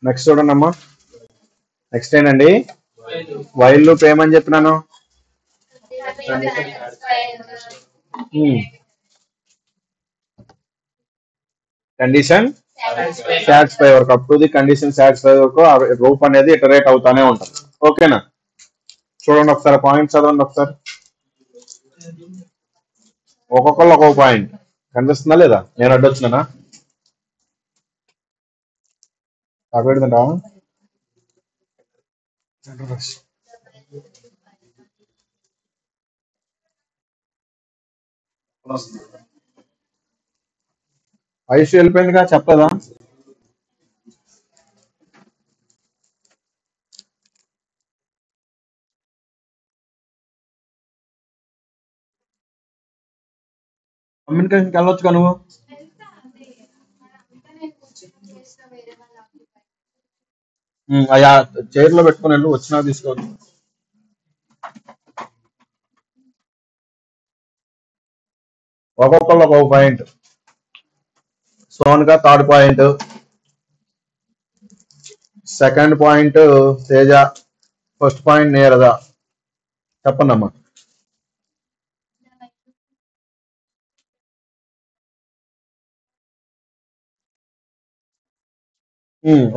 Next చూడండి అమ్మా. Next ఏంటండి, వైల్ లూప్ ఏమని చెప్పినాను, కండిషన్ సాటిస్ఫై వరకు, up to the condition satisfy వరకు లూప్ అనేది ఇటరేట్ అవుతానే ఉంటుంది. ఓకేనా, చూడండి ఒకసారి పాయింట్ చదవండి ఒకసారి, ఒక్కొక్కళ్ళు ఒక్కొక్క పాయింట్ కనిపిస్తుందా లేదా, నేను అడ్డొచ్చినా కాకపోతుంటా. ఐషు వెళ్ళిపోయిందిగా, చెప్పదా? కమ్యూనికేషన్కి వెళ్ళొచ్చుగా నువ్వు. అయ్యా చైర్ లో పెట్టుకుని వెళ్ళు, వచ్చినా తీసుకోవచ్చు. ఒక్కొక్కళ్ళు ఒక్కొక్క పాయింట్. సోన్గా third point, second point Teja, first point Nirada. చెప్పండి అమ్మా.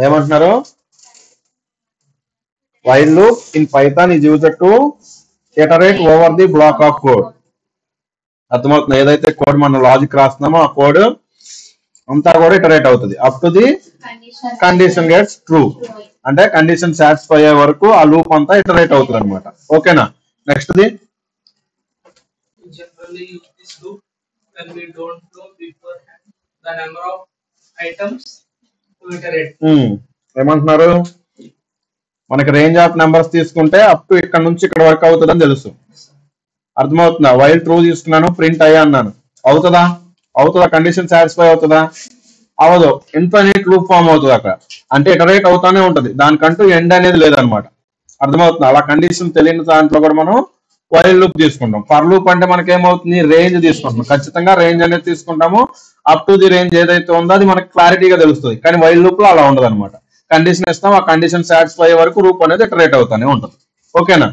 ఏమంటున్నారు, while loop in Python is used to iterate over the block of code. అర్థమవుతుంది, ఏదైతే కోడ్ మనం లాజిక్ రాస్తున్నామో ఆ కోడ్ అంతా కూడా ఇటరేట్ అవుతుంది up to the condition gets true, అంటే కండిషన్ సాటిస్ఫై అయ్యే వరకు ఆ లూప్ అంతా ఇటరేట్ అవుతుంది అనమాట. ఓకేనా, నెక్స్ట్ ది ఏమంటున్నారు, మనకి రేంజ్ ఆఫ్ నెంబర్స్ తీసుకుంటే అప్ టు ఇక్కడ నుంచి ఇక్కడ వరకు అవుతుందని తెలుసు. అర్థమవుతుందా, వైల్ ట్రూ తీసుకున్నాను, ప్రింట్ అయ్యా అన్నాను, అవుతుందా? అవుతుందా? కండిషన్ సాటిస్ఫై అవుతుందా? అవదు, ఇన్ఫినిట్ లూప్ ఫామ్ అవుతుంది అక్కడ, అంటే ఇటరేట్ అవుతానే ఉంటుంది, దానికంటూ ఎండ్ అనేది లేదనమాట. అర్థమవుతుంది, అలా కండిషన్ తెలియని దాంట్లో కూడా మనం వైల్ లూప్ తీసుకుంటాం. ఫర్ లూప్ అంటే మనకి ఏమవుతుంది, రేంజ్ తీసుకుంటాం, ఖచ్చితంగా రేంజ్ అనేది తీసుకుంటాము, అప్ టు ది రేంజ్ ఏదైతే ఉందో అది మనకి క్లారిటీగా తెలుస్తుంది. కానీ వైల్ లూప్ లో అలా ఉండదు అనమాట, కండిషన్ ఇస్తాం, ఆ కండిషన్ సాటిస్ఫై అయ్యే వరకు లూప్ అనేది ఇటరేట్ అవుతానే ఉంటుంది. ఓకేనా,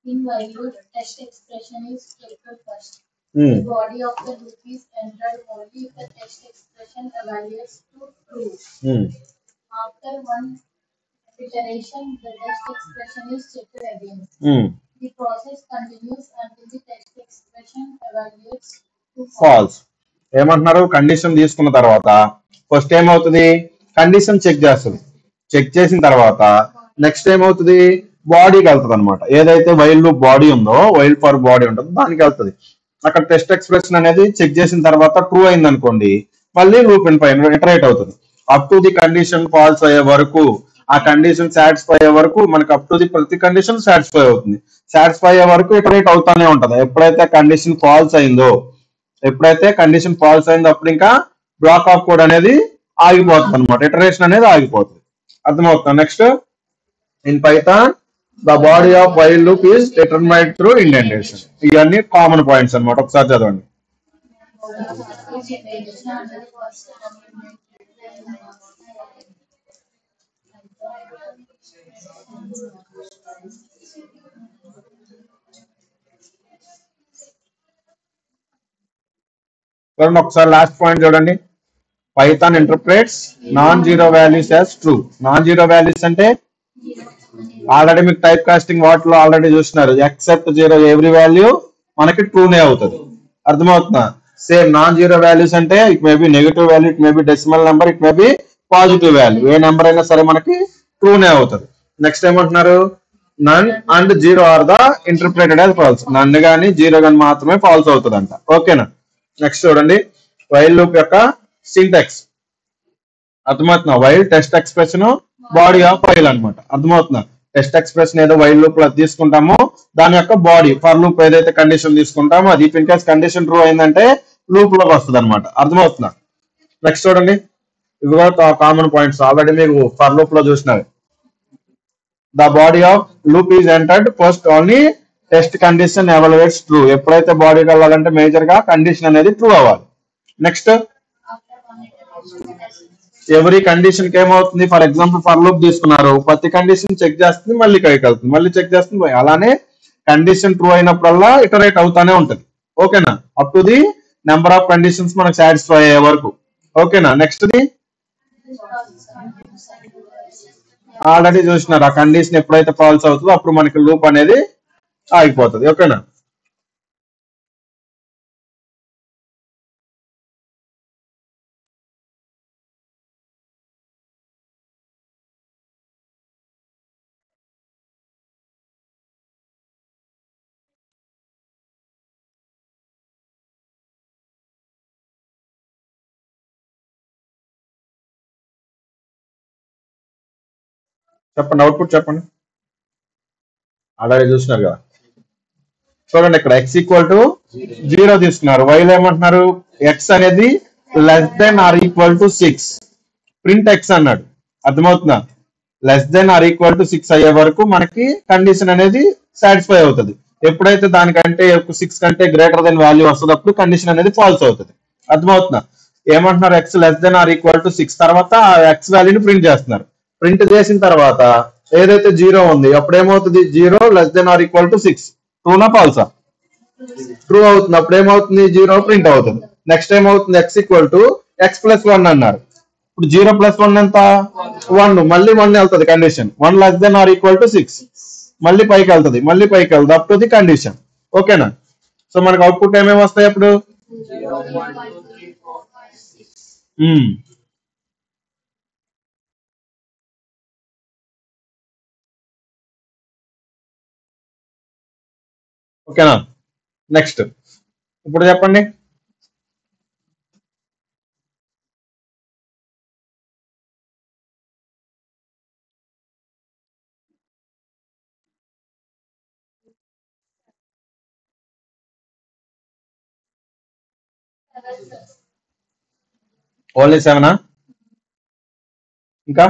In while loop, test expression is checked first. The body of the loop is entered only if the test expression evaluates to true. After one iteration, the test expression is checked again. The process continues until the test expression evaluates to false. ఏమంటున్నారు, condition తీసుకున్న తర్వాత first ఏమవుతుంది, condition check చేస్తుంది, check చేసిన తర్వాత next ఏమవుతుంది, బాడీకి వెళ్తుంది అనమాట. ఏదైతే వైల్ లూప్ బాడీ ఉందో, వైల్ ఫర్ బాడీ ఉంటుందో దానికి వెళ్తుంది. అక్కడ టెస్ట్ ఎక్స్ప్రెషన్ అనేది చెక్ చేసిన తర్వాత ట్రూ అయింది అనుకోండి, మళ్ళీ లూప్ ఇన్ పైన ఇటరేట్ అవుతుంది up to the condition false అయ్యే వరకు, ఆ కండిషన్ సాటిస్ఫై అయ్యే వరకు. మనకి అప్ టు ది ప్రతి కండిషన్ సాటిస్ఫై అవుతుంది, సాటిస్ఫై అయ్యే వరకు ఇటరేట్ అవుతానే ఉంటది. ఎప్పుడైతే కండిషన్ ఫాల్స్ అయిందో, అప్పుడు ఇంకా బ్లాక్ ఆఫ్ కోడ్ అనేది ఆగిపోతుంది అనమాట, ఇటరేషన్ అనేది ఆగిపోతుంది. అర్థమవుతుంది. Next, in Python the body of while loop is determined through indentation. ఇవన్నీ కామన్ పాయింట్స్ అనమాట, ఒకసారి చదవండి. ఒకసారి లాస్ట్ పాయింట్ చూడండి. Python interprets non zero values as true. Non zero values అంటే ఆల్రెడీ మీకు టైప్ కాస్టింగ్ వాటిలో ఆల్రెడీ చూస్తున్నారు, ఎక్సెప్ట్ జీరో ఎవ్రీ వాల్యూ మనకి ట్రూనే అవుతుంది. అర్థమవుతుందా? సేమ్ నాన్ జీరో వాల్యూస్ అంటే it may be negative value, it may be decimal number, it may be positive value, ఏ నెంబర్ అయినా సరే మనకి ట్రూనే అవుతుంది. నెక్స్ట్ ఏమంటున్నారు, none and zero are the interpreted as false. None గానీ జీరో గానీ మాత్రమే ఫాల్స్ అవుతుంది అంట. ఓకేనా, నెక్స్ట్ చూడండి, వైల్ లూప్ యొక్క సింటాక్స్. అర్థమవుతుందా? While test expression body of while అనమాట. అర్థమవుతుందా? టెస్ట్ ఎక్స్ప్రెషన్ ఏదో వైల్ లూప్ లో తీసుకుంటామో దాని యొక్క బాడీ, ఫర్ లూప్ ఏదైతే కండిషన్ తీసుకుంటామో అది ఇన్ కేస్ కండిషన్ ట్రూ అయిందంటే లూప్ లోకి వస్తుంది అనమాట. అర్థమవుతుందా? నెక్స్ట్ చూడండి, ఇవి కూడా కామన్ పాయింట్స్, ఆల్రెడీ మీకు ఫర్ లూప్ లో చూసినవి. The body of loop is entered first only test condition evaluates true. ఎప్పుడైతే బాడీకి వెళ్ళాలంటే మేజర్ గా కండిషన్ అనేది ట్రూ అవ్వాలి. Next after one iteration test. Every condition కి ఏమవుతుంది, ఫర్ ఎగ్జాంపుల్ ఫర్ లూప్ తీసుకున్నారు, ప్రతి కండిషన్ చెక్ చేస్తుంది, మళ్ళీ పైకి వెళ్తుంది, మళ్ళీ చెక్ చేస్తుంది, అలానే కండిషన్ ట్రూ అయినప్పుడల్లా ఇటరేట్ అవుతానే ఉంటది. ఓకేనా, up to the number of conditions మనకు సాటిస్ఫై అయ్యే వరకు. ఓకేనా, next the This process continues cycle. Already చూసినారు, ఆ కండిషన్ ఎప్పుడైతే ఫాల్స్ అవుతుందో అప్పుడు మనకి లూప్ అనేది ఆగిపోతుంది. ఓకేనా, చెప్పండి, అవుట్పుట్ చెప్పండి. ఆల్రెడీ చూసినారు కదా. చూడండి, ఇక్కడ ఎక్స్ ఈక్వల్ టు 0 తీసుకున్నారు, వైలో ఏమంటున్నారు, ఎక్స్ అనేది less than or equal to 6, print x అన్నాడు. అర్థమవుతుందా, less than or equal to 6 అయ్యే వరకు మనకి కండిషన్ అనేది సాటిస్ఫై అవుతుంది. ఎప్పుడైతే దానికంటే 6 కంటే గ్రేటర్ దెన్ వాల్యూ వస్తుంది అప్పుడు కండిషన్ అనేది ఫాల్స్ అవుతుంది. అర్థమవుతుందా, ఏమంటున్నారు, x less than or equal to 6 తర్వాత ఆ ఎక్స్ వాల్యూని ప్రింట్ చేస్తున్నారు. ప్రింట్ చేసిన తర్వాత ఏదైతే 0 ఉంది అప్పుడు ఏమవుతుంది, 0 less than or equal to 6, ట్రూనా ఫాల్సా, ట్రూ అవుతుంది. అప్పుడు ఏమవుతుంది, 0 ప్రింట్ అవుతుంది. నెక్స్ట్ ఏమవుతుంది, X equal to X plus 1 అన్నారు. ఇప్పుడు 0 ప్లస్ 1 ఎంత, 1, మళ్ళీ 1 వెళ్తుంది condition, 1 less than or equal to 6, మళ్ళీ పైకి వెళ్తుంది, మళ్ళీ పైకి వెళ్తుంది, అప్ టు ది కండిషన్. ఓకేనా, సో మనకు అవుట్పుట్ ఏమేమి వస్తాయి అప్పుడు, 0, 1, 2, 3, 4, 5, 6. ఓకేనా, నెక్స్ట్ ఇప్పుడు చెప్పండి. ఓన్లీ 7ఆ, ఇంకా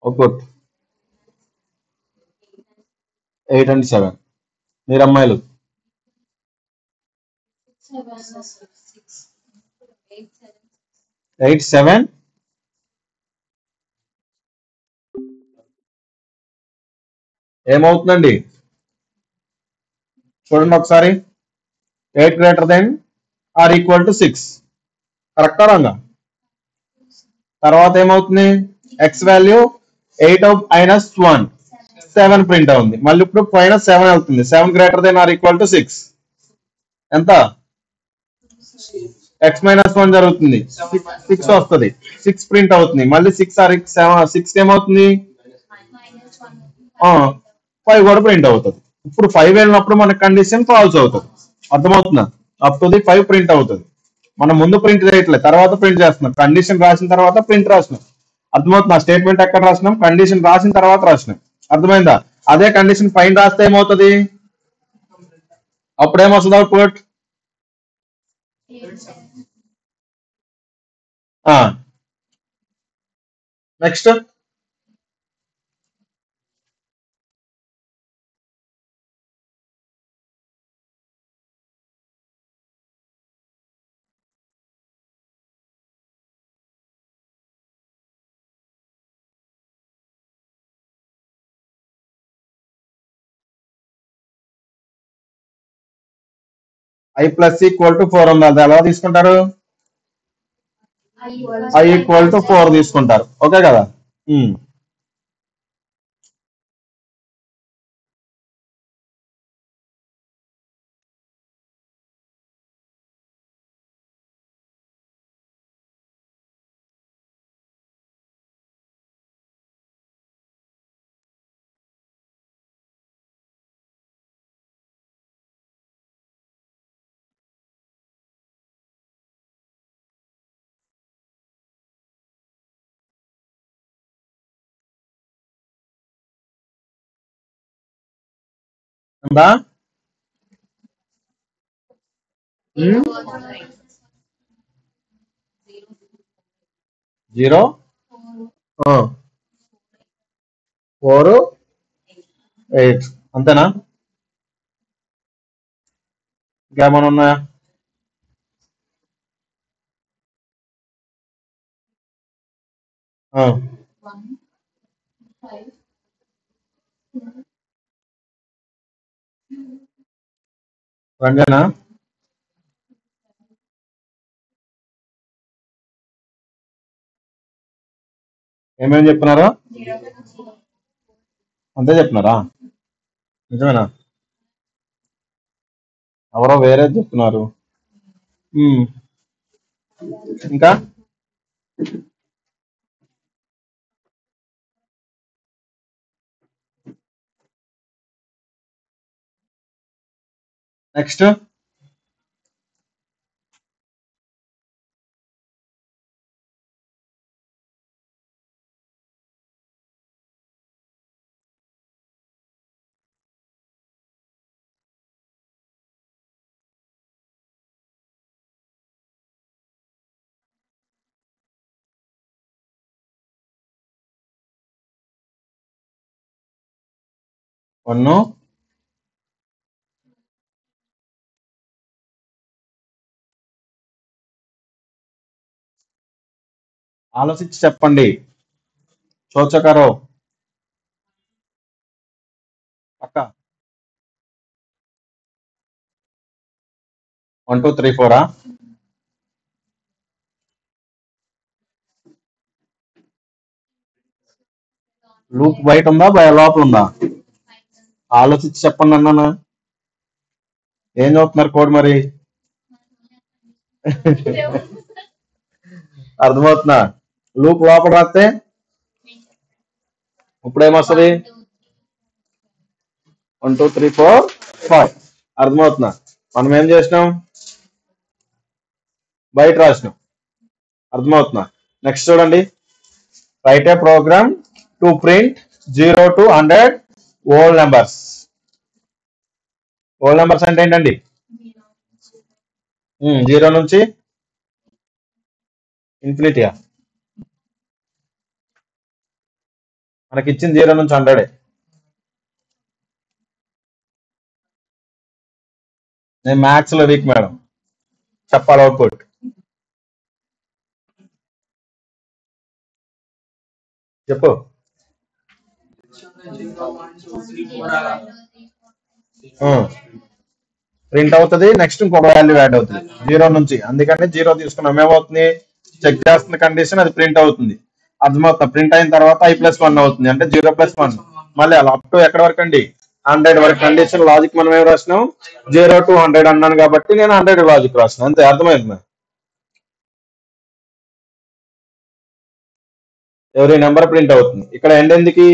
అవుట్పుట్ 8 and 7. మీరు అమ్మాయిలు 7, 6. 8, 7 ఏమవుతుందండి, చూడండి ఒకసారి, 8 greater than or equal to 6, కరెక్టా రాంగా. తర్వాత ఏమవుతుంది, ఎక్స్ వాల్యూ 8 మైనస్ 1, 7 ప్రింట్ అవుతుంది, మళ్ళీ ఇప్పుడు పైన 7 వెళ్తుంది, 7 greater than or equal to 6, ఎంత, ఎక్స్ మైనస్ 1 జరుగుతుంది, 6 వస్తుంది, 6 ప్రింట్ అవుతుంది, మళ్ళీ 6 ఆర్ 6 ఏమవుతుంది, Minus 1. 5 కూడా ప్రింట్ అవుతుంది. ఇప్పుడు 5 వెళ్ళినప్పుడు మన కండిషన్ ఫాల్స్ అవుతుంది. అర్థమవుతుందా, అప్ టు ది 5 ప్రింట్ అవుతుంది. మనం ముందు ప్రింట్ చేయట్లేదు, తర్వాత ప్రింట్ చేస్తున్నాం, కండిషన్ రాసిన తర్వాత ప్రింట్ రాసినాం. అర్థమవుతుందా, స్టేట్మెంట్ ఎక్కడ రాసినాం, కండిషన్ రాసిన తర్వాత రాసినాం. అర్థమైందా, అదే కండిషన్ పైన రాస్తే ఏమవుతుంది, అప్పుడు ఏమొస్తుంది output, 8, 7. Next I plus equal to 4 ఉంది, అది ఎలా తీసుకుంటారు, ఐ ఈక్వల్ టు 4 తీసుకుంటారు. ఓకే కదా, ఉందా, 0 4 8 అంతేనా? ఇంకేమైనా ఉన్నాయా? ఆ, 1 5 రెండేనా? ఏమేమి చెప్తున్నారా? అంతే చెప్తున్నారా? నిజమేనా? ఎవరో వేరే చెప్తున్నారు. ఇంకా నెక్స్ట్ వన్ ఆలోచించి చెప్పండి. చోచకరో పక్క 1 2 3 4 లూప్ బయట ఉందా లోపల ఉందా? ఆలోచించి చెప్పండి అన్నానా. ఏం చదువుతున్నారు కోడ్ మరి? అర్థమవుతుందా? లూప్ లోపల రాస్తే ఇప్పుడు ఏమొస్తుంది? 1 2 3 4 5. అర్థమవుతుందా? మనం ఏం చేసినాం? బయట రాసినాం. అర్థమవుతుందా? నెక్స్ట్ చూడండి. Write a program to print 0 to 100 whole numbers. Whole numbers అంటే ఏంటండి? 0 నుంచి ఇన్ఫినిటీయా? మనకి ఇచ్చింది 0 నుంచి 100. నేను మ్యాథ్స్ లో వీక్ మేడం, చెప్పాలి అవుట్పుట్. చెప్పు. ప్రింట్ అవుతుంది. నెక్స్ట్ ఇంకొక వాల్యూ యాడ్ అవుతుంది 0 నుంచి. అందుకని 0 తీసుకున్నాం. ఏమవుతుంది? చెక్ చేస్తున్న కండిషన్ అది ప్రింట్ అవుతుంది. అర్థమవుతుంది? ప్రింట్ అయిన తర్వాత i+1 అవుతుంది. అంటే 0+1. మళ్ళీ అలా అప్ టు ఎక్కడ వరకు అండి? 100 వరకు. కండిషన్ లాజిక్ మనం ఏం రాసినాం? 0 to 100 అన్నాను కాబట్టి నేను 100 లాజిక్ రాసిన. అంతే. అర్థమైంది? ఎవరి నెంబర్ ప్రింట్ అవుతుంది. ఇక్కడ ఎండ్ ఎందుకు?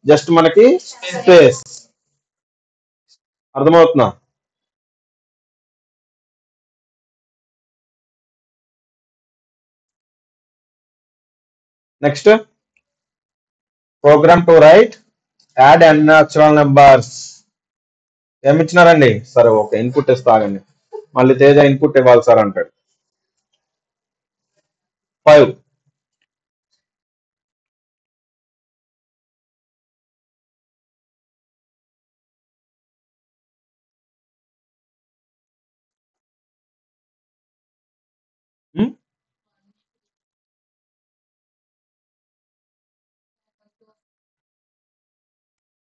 జస్ట్ మనకి స్పేస్. అర్థమవుతుందా? Next program to write add n natural numbers. ఏమి ఇచ్చినారండి? సరే ఓకే, ఇన్పుట్ ఇస్తాగండి. మళ్ళీ తేజ ఇన్పుట్ ఇవ్వాలి సార్ అంటాడు. 5.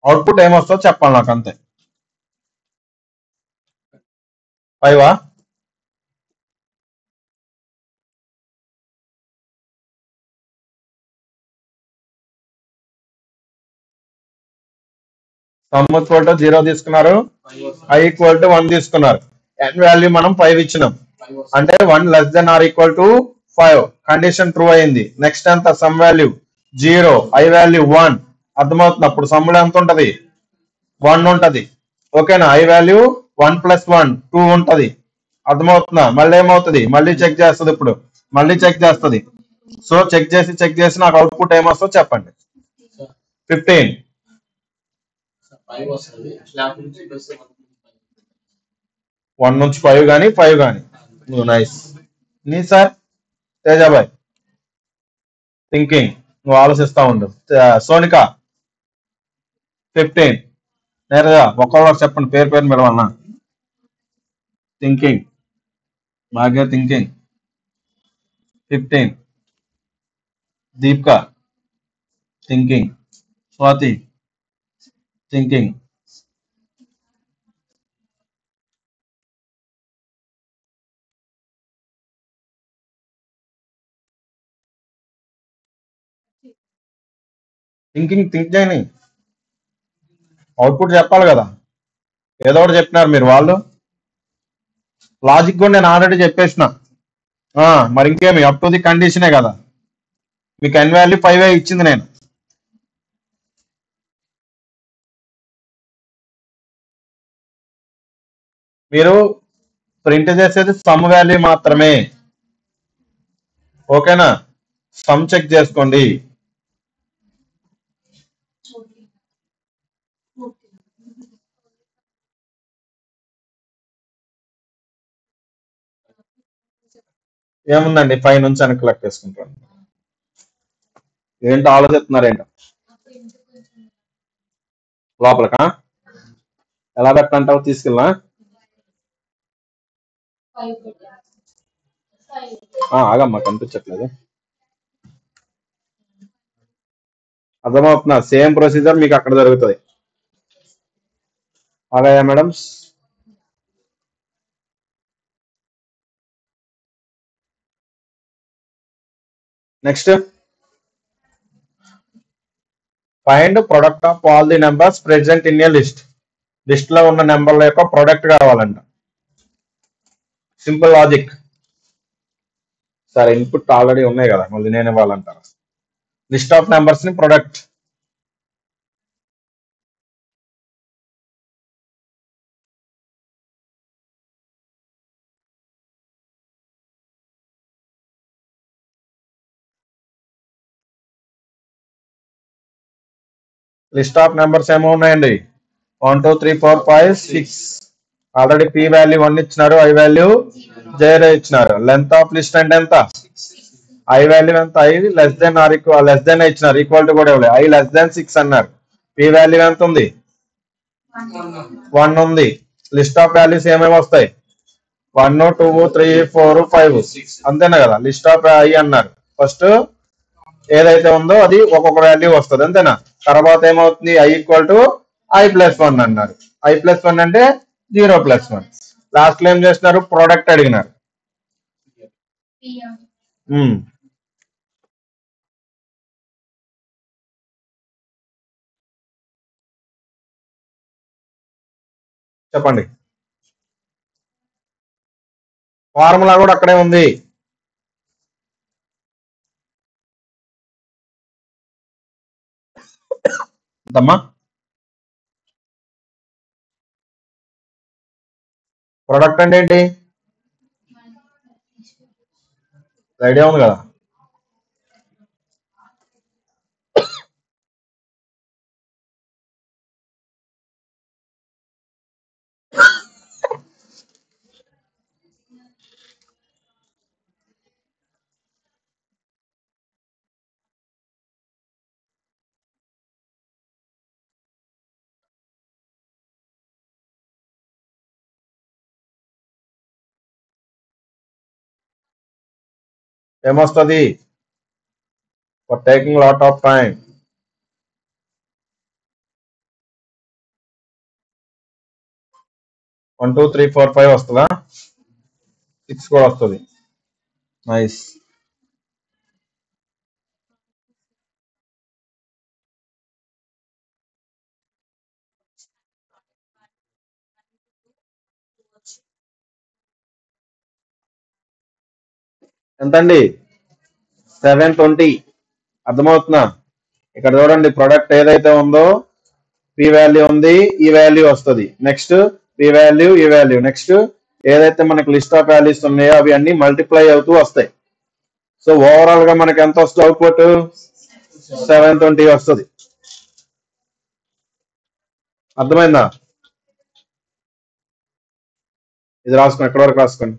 అవుట్పుట్ ఏమొస్తుందో చెప్పాలి నాకు, అంతే. 5 సమ్ ఈక్వల్ టు 0 తీసుకున్నారు, i ఈక్వల్ టు 1 తీసుకున్నారు. n వాల్యూ మనం 5 ఇచ్చినాం. అంటే 1 less than or equal to 5. Condition true అయింది. నెక్స్ట్ ఎంత? Sum value 0, i value 1. అర్థమవుతుంది? అప్పుడు సమ్ములో ఎంత ఉంటది? 1 ఉంటది. ఓకేనా? i వాల్యూ 1 + 1 2 ఉంటది. అర్థమవుతుందా? మళ్ళీ ఏమవుతుంది? మళ్ళీ చెక్ చేస్తుంది. ఇప్పుడు మళ్ళీ చెక్ చేస్తుంది. సో చెక్ చేసి నాకు అవుట్పుట్ ఏమొస్తుందో చెప్పండి. 15. 1 నుంచి 5 కానీ 5 కానీ. నైస్. నీ సార్ తేజాబాయ్. థింకింగ్. నువ్వు ఆలోచిస్తా ఉండు. సోనిక 15. నేరుగా ఒక్కొక్కరు చెప్పండి, పేరు పేరు పిలవన్నా. Thinking. Bhagya thinking 15. Deepika thinking. Swati thinking. Thinking think చేయని అవుట్పుట్ చెప్పాలి కదా. ఏదో ఒకటి చెప్పినారు మీరు. వాళ్ళు లాజిక్ కూడా నేను ఆల్రెడీ చెప్పేసిన. మరి ఇంకేమి అప్ టు ది కండిషనే కదా. మీకు n వాల్యూ 5 ఇచ్చింది నేను. మీరు ప్రింట్ చేసేది సమ్ వాల్యూ మాత్రమే. ఓకేనా? సమ్ చెక్ చేసుకోండి. ఏముందండి, 5 నుంచి వెనక్కి లెక్క వేసుకుంటాను. ఏంటో ఆలోచిస్తున్నారు ఏంటో. లోపలకా ఎలా పెట్టంటావు? తీసుకెళ్ళా ఆగమ్మా, కనిపించట్లేదు. అర్థమవుతున్నా? సేమ్ ప్రొసీజర్ మీకు అక్కడ జరుగుతుంది. అలాగే madam. Next, find product of all the numbers present in a list. List లో ఉన్న నెంబర్ల యొక్క ప్రొడక్ట్ కావాలంట. Simple logic. సరే, ఇన్పుట్ ఆల్రెడీ ఉన్నాయి కదా, మళ్ళీ నేను ఇవ్వాలంటారు. లిస్ట్ ఆఫ్ నెంబర్స్ ని ప్రొడక్ట్. లిస్ట్ ఆఫ్ నెంబర్స్ ఏమో ఉన్నాయండి. 1 2 3 4 5 6. ఆల్రెడీ p వాల్యూ 1 ఇచ్చినారు, i వాల్యూ 0 ఇచ్చినారు. లెంత్ ఆఫ్ లిస్ట్ అంటే ఎంత? i వాల్యూ ఎంత? i less than or less than ఇచ్చినారు, ఈక్వల్ టు కూడా ఇవ్వలేదు. i లెస్ దెన్ 6 అన్నారు. p వాల్యూ ఎంత ఉంది? 1 ఉంది. లిస్ట్ ఆఫ్ వాల్యూస్ ఏమేమి వస్తాయి? 1 2 3 4 5. అంతేనా కదా? లిస్ట్ ఆఫ్ i అన్నారు. ఫస్ట్ ఏదైతే ఉందో అది ఒక్కొక్క వాల్యూ వస్తుంది, అంతేనా? తర్వాత ఏమవుతుంది? i equal to i plus 1 అన్నారు. i ప్లస్ 1 అంటే 0 ప్లస్ 1. లాస్ట్ లో ఏం చేస్తున్నారు? ప్రోడక్ట్ అడిగినారు. చెప్పండి. ఫార్ములా కూడా అక్కడే ఉంది. ఎంతమ్మా? ప్రొడక్ట్ అంటే ఏంటి? ఐడియా ఉంది కదా. ఏమొస్తుంది? For taking lot of time. 1 2 3 4 5 వస్తుందా? 6 కూడా వస్తుంది. నైస్. ఎంతండి? 720. అర్థమవుతుందా? ఇక్కడ చూడండి, ప్రొడక్ట్ ఏదైతే ఉందో p వాల్యూ ఉంది, ఈ వాల్యూ వస్తుంది. నెక్స్ట్ p వాల్యూ, ఈ వాల్యూ. నెక్స్ట్ ఏదైతే మనకి లిస్ట్ ఆఫ్ వాల్యూస్ ఉన్నాయో అవి అన్ని మల్టిప్లై అవుతూ వస్తాయి. సో ఓవరాల్ గా మనకి ఎంత వస్తుంది? అవుట్పుట్ 720 వస్తుంది. అర్థమైందా? ఇది రాసుకోండి, ఎక్కడి వరకు రాసుకోండి.